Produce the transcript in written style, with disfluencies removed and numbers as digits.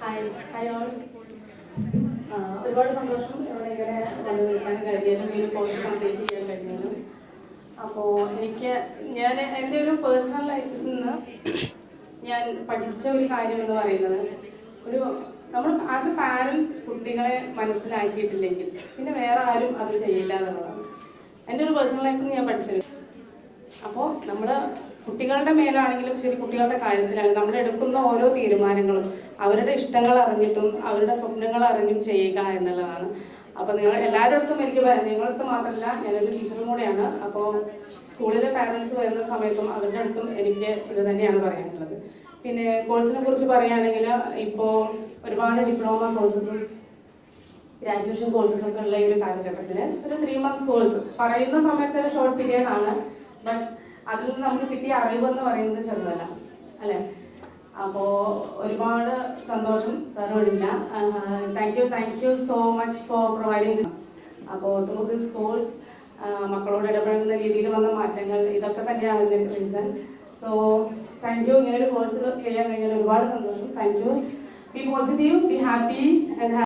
Hi hi all. ഒരുപാട് സന്തോഷം ഇവിടെ ഇങ്ങനെ വന്ന് നിൽക്കാൻ കഴിഞ്ഞാലും ഈ ഒരു കോഴ്സ് കംപ്ലീറ്റ് ചെയ്യാൻ കഴിഞ്ഞാലും. അപ്പോൾ എൻ്റെ ഒരു പേഴ്സണൽ ലൈഫിൽ നിന്ന് ഞാൻ പഠിച്ച ഒരു കാര്യം എന്ന് പറയുന്നത്, ഒരു നമ്മൾ ആസ് എ പാരൻസ് കുട്ടികളെ മനസ്സിലാക്കിയിട്ടില്ലെങ്കിൽ പിന്നെ വേറെ ആരും അത് ചെയ്യില്ല എന്നുള്ളതാണ് എൻ്റെ ഒരു പേഴ്സണൽ ലൈഫിൽ നിന്ന് ഞാൻ പഠിച്ചത്. അപ്പോൾ നമ്മൾ കുട്ടികളുടെ മേലാണെങ്കിലും ശരി, കുട്ടികളുടെ കാര്യത്തിലാണെങ്കിലും നമ്മൾ എടുക്കുന്ന ഓരോ തീരുമാനങ്ങളും അവരുടെ ഇഷ്ടങ്ങൾ അറിഞ്ഞിട്ടും അവരുടെ സ്വപ്നങ്ങൾ അറിഞ്ഞും ചെയ്യുക എന്നുള്ളതാണ്. അപ്പോൾ നിങ്ങൾ എല്ലാവരുടെ അടുത്തും എനിക്ക് നിങ്ങളടുത്ത് മാത്രമല്ല, ഞാനൊരു ടീച്ചറും കൂടെയാണ്. അപ്പോൾ സ്കൂളിലെ പാരൻസ് വരുന്ന സമയത്തും അവരുടെ അടുത്തും എനിക്ക് ഇത് തന്നെയാണ് പറയാനുള്ളത്. പിന്നെ കോഴ്സിനെ കുറിച്ച് പറയുകയാണെങ്കിൽ ഇപ്പോൾ ഒരുപാട് ഡിപ്ലോമ കോഴ്സസും ഗ്രാജുവേഷൻ കോഴ്സസ് ഒക്കെ ഉള്ള ഈ ഒരു കാലഘട്ടത്തിൽ ഒരു 3 months കോഴ്സ് പറയുന്ന സമയത്ത് ഒരു ഷോർട്ട് പീരിയഡ് ആണ്. ബട്ട് അതിൽ നിന്ന് നമുക്ക് കിട്ടിയ അറിവ് എന്ന് പറയുന്നത് ചെറുതല്ല, അല്ലേ? അപ്പോൾ ഒരുപാട് സന്തോഷം സാറോടില്ല. Thank you so much for providing. അപ്പോൾ ത്രൂ ദിസ് കോഴ്സ് മക്കളോട് ഇടപെടുന്ന രീതിയിൽ വന്ന മാറ്റങ്ങൾ ഇതൊക്കെ തന്നെയാണ് ഇതിൻ്റെ റീസൺ. So thank you. ഇങ്ങനൊരു കോഴ്സ് ചെയ്യാൻ കഴിഞ്ഞാൽ ഒരുപാട് സന്തോഷം. Thank you. Be positive, be happy and